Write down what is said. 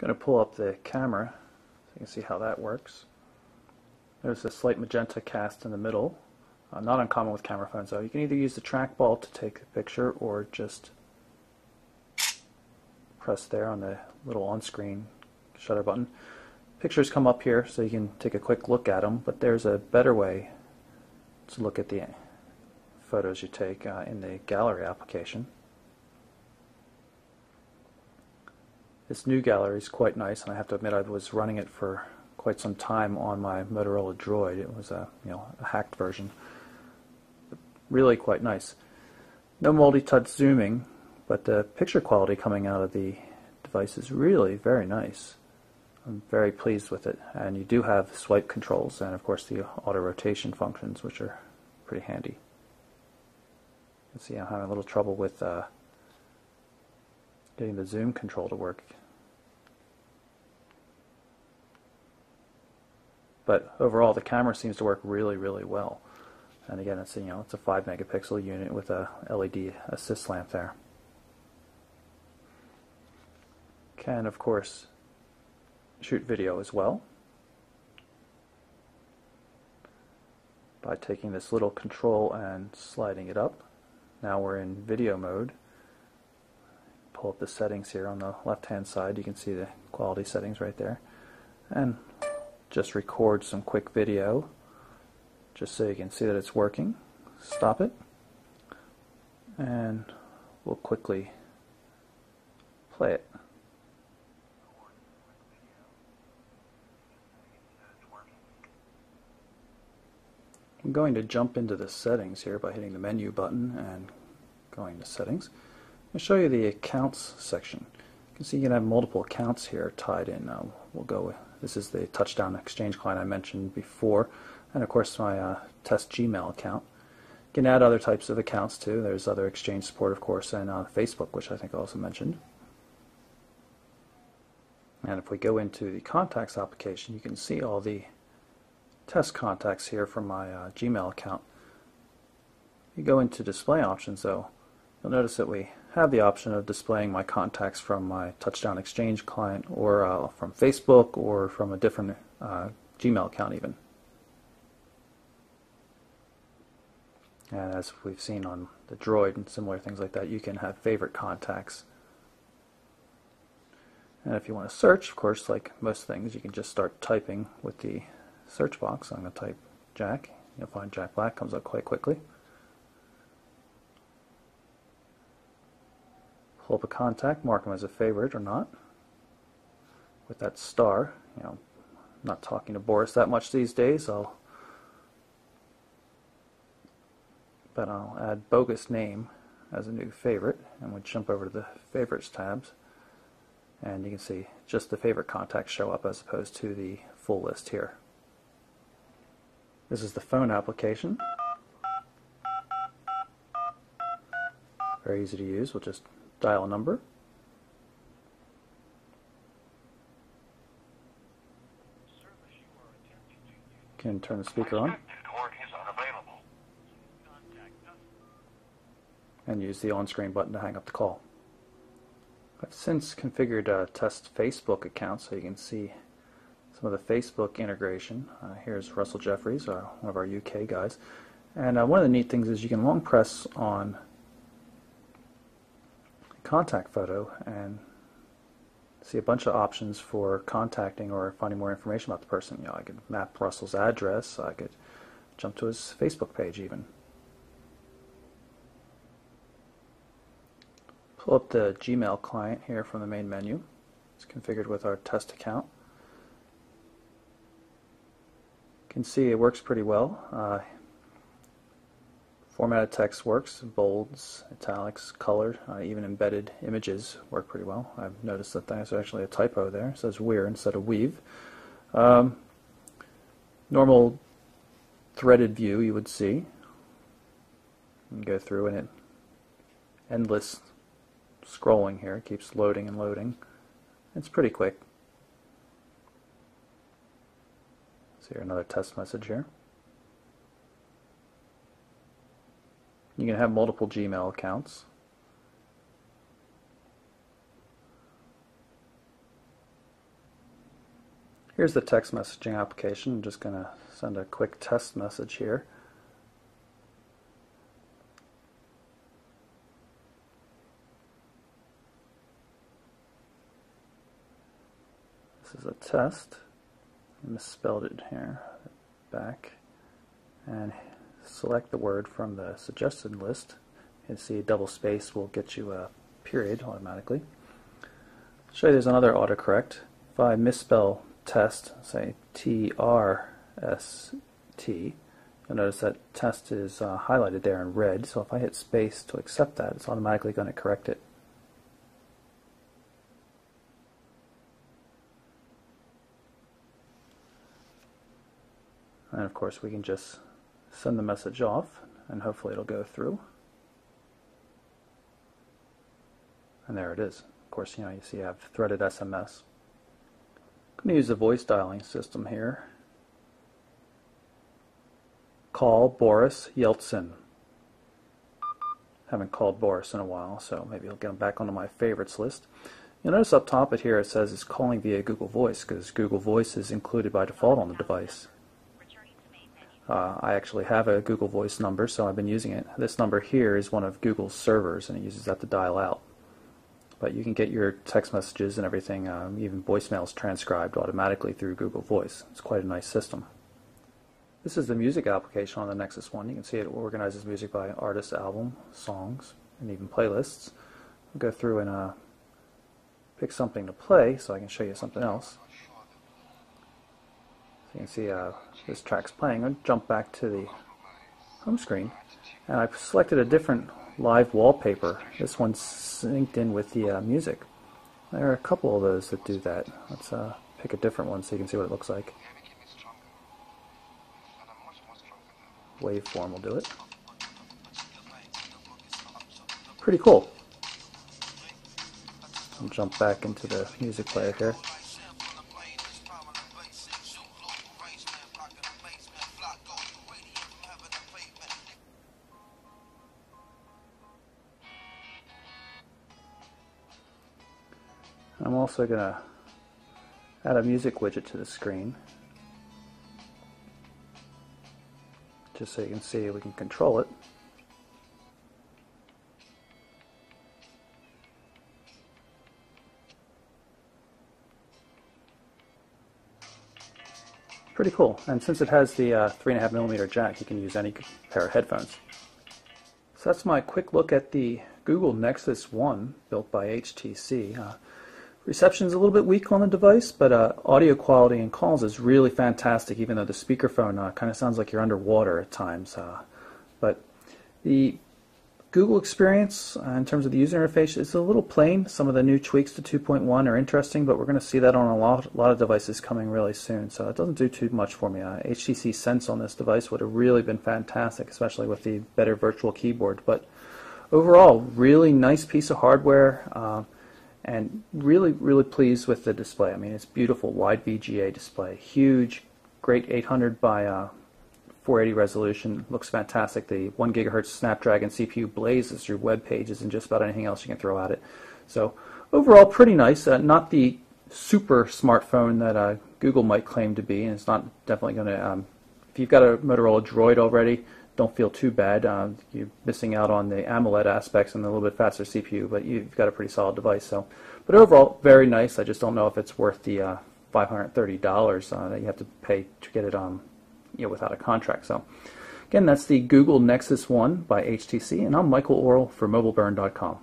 going to pull up the camera so you can see how that works. There's a slight magenta cast in the middle. Not uncommon with camera phones though. You can either use the trackball to take the picture or just press there on the little on-screen shutter button. Pictures come up here so you can take a quick look at them, but there's a better way to look at the photos you take in the gallery application. This new gallery is quite nice, and I have to admit I was running it for quite some time on my Motorola Droid. It was a hacked version. But really quite nice. No multi-touch zooming, but the picture quality coming out of the device is really very nice. I'm very pleased with it, and you do have swipe controls and of course the auto rotation functions, which are pretty handy. You can see I'm having a little trouble with getting the zoom control to work. But overall the camera seems to work really, really well. And again, it's it's a 5 megapixel unit with a LED assist lamp there. Can of course shoot video as well by taking this little control and sliding it up. Now we're in video mode. Pull up the settings here on the left hand side. You can see the quality settings right there, and just record some quick video just so you can see that it's working. Stop it and we'll quickly play it. I'm going to jump into the settings here by hitting the menu button and going to settings. I'll show you the accounts section. You can see you can have multiple accounts here tied in. We'll go with, this is the Touchdown Exchange client I mentioned before, and of course my test Gmail account. You can add other types of accounts too. There's other exchange support of course, and Facebook, which I think I also mentioned. And if we go into the contacts application, you can see all the test contacts here from my Gmail account. You go into display options though, you'll notice that we have the option of displaying my contacts from my Touchdown Exchange client, or from Facebook, or from a different Gmail account even. And as we've seen on the Droid and similar things like that, you can have favorite contacts. And if you want to search, of course, like most things, you can just start typing with the search box. I'm going to type Jack. You'll find Jack Black comes up quite quickly. Pull up a contact, mark him as a favorite or not. With that star, I'm not talking to Boris that much these days, but I'll add bogus name as a new favorite, and we'll jump over to the favorites tabs, and you can see just the favorite contacts show up as opposed to the full list here. This is the phone application. Very easy to use. We'll just dial a number. Can turn the speaker on and use the on-screen button to hang up the call. I've since configured a test Facebook account so you can see some of the Facebook integration. Here's Russell Jeffries, one of our UK guys. And one of the neat things is you can long press on contact photo and see a bunch of options for contacting or finding more information about the person. I could map Russell's address, I could jump to his Facebook page even. Pull up the Gmail client here from the main menu. It's configured with our test account. You can see it works pretty well. Formatted text works, bolds, italics, color, even embedded images work pretty well. I've noticed that there's actually a typo there. It says we're instead of we've. Normal threaded view you would see. You can go through and it endless scrolling here. It keeps loading and loading. It's pretty quick. See here another test message here. You can have multiple Gmail accounts. Here's the text messaging application. I'm just going to send a quick test message here. This is a test. I misspelled it here. Back. And select the word from the suggested list. You can see a double space will get you a period automatically. I'll show you there's another autocorrect. If I misspell test, say T-R-S-T, you'll notice that test is highlighted there in red, so if I hit space to accept that, it's automatically going to correct it. And of course we can just send the message off and hopefully it'll go through. And there it is. Of course, you see I have threaded SMS. I'm going to use the voice dialing system here. Call Boris Yeltsin. Haven't called Boris in a while, so maybe I'll get him back onto my favorites list. You'll notice up top it here it says it's calling via Google Voice because Google Voice is included by default on the device. I actually have a Google Voice number, so I've been using it. This number here is one of Google's servers, and it uses that to dial out. But you can get your text messages and everything, even voicemails, transcribed automatically through Google Voice. It's quite a nice system. This is the music application on the Nexus One. You can see it organizes music by artist, album, songs, and even playlists. I'll go through and pick something to play so I can show you something else. So you can see this track's playing. I'll jump back to the home screen, and I've selected a different live wallpaper. This one's synced in with the music. There are a couple of those that do that. Let's pick a different one so you can see what it looks like. Waveform will do it. Pretty cool. I'll jump back into the music player here. I'm also going to add a music widget to the screen, just so you can see we can control it. Pretty cool, and since it has the 3.5mm jack, you can use any pair of headphones. So that's my quick look at the Google Nexus One built by HTC. Reception's a little bit weak on the device, but audio quality and calls is really fantastic, even though the speakerphone kind of sounds like you're underwater at times. But the Google experience, in terms of the user interface, is a little plain. Some of the new tweaks to 2.1 are interesting, but we're going to see that on a lot of devices coming really soon, so it doesn't do too much for me. HTC Sense on this device would have really been fantastic, especially with the better virtual keyboard. But overall, really nice piece of hardware. And really pleased with the display. I mean, it's beautiful, wide VGA display, huge, great 800 by 480 resolution, looks fantastic. The 1 GHz Snapdragon CPU blazes through web pages and just about anything else you can throw at it. So overall, pretty nice. Not the super smartphone that Google might claim to be, and it's not definitely going to. If you've got a Motorola Droid already, don't feel too bad. You're missing out on the AMOLED aspects and a little bit faster CPU, but you've got a pretty solid device. So, but overall, very nice. I just don't know if it's worth the $530 that you have to pay to get it without a contract. So, again, that's the Google Nexus One by HTC, and I'm Michael Orrell for MobileBurn.com.